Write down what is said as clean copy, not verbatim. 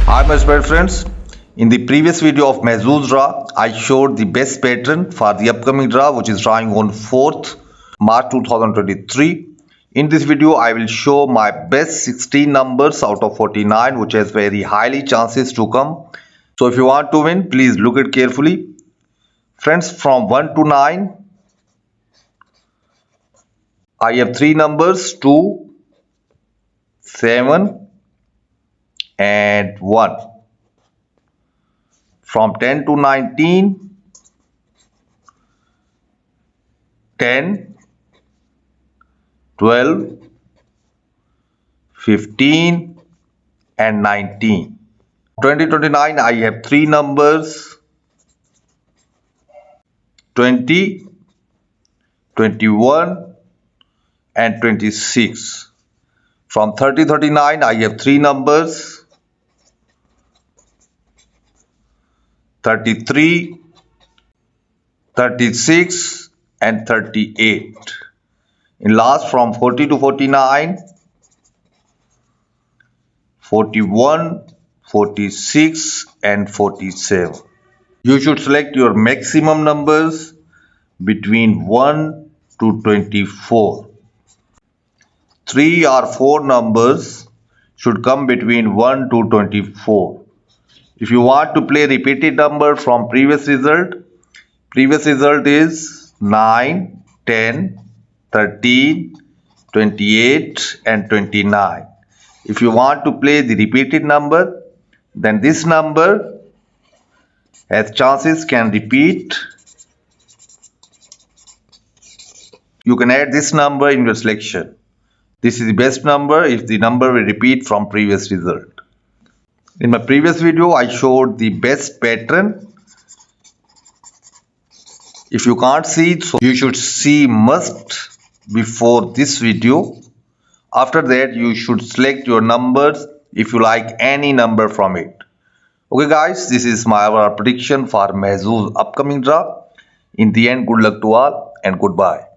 Hi my smart friends, in the previous video of Mahzooz draw, I showed the best pattern for the upcoming draw which is drawing on 4th March 2023. In this video I will show my best 16 numbers out of 49 which has very highly chances to come. So if you want to win, please look it carefully. Friends, from 1 to 9, I have 3 numbers 2, 7 and 1. From 10 to 19, 10, 12, 15 and 19. 2029 I have 3 numbers 20, 21 and 26. From 30-39 I have 3 numbers 33, 36 and 38. In last, from 40 to 49, 41, 46 and 47. You should select your maximum numbers between 1 to 24. 3 or 4 numbers should come between 1 to 24. If you want to play repeated number from previous result is 9, 10, 13, 28 and 29. If you want to play the repeated number, then this number has chances can repeat. You can add this number in your selection. This is the best number if the number will repeat from previous result. In my previous video, I showed the best pattern. If you can't see it, so you should see must before this video. After that, you should select your numbers if you like any number from it. Okay guys, this is my prediction for Mahzooz upcoming draw. In the end, good luck to all and goodbye.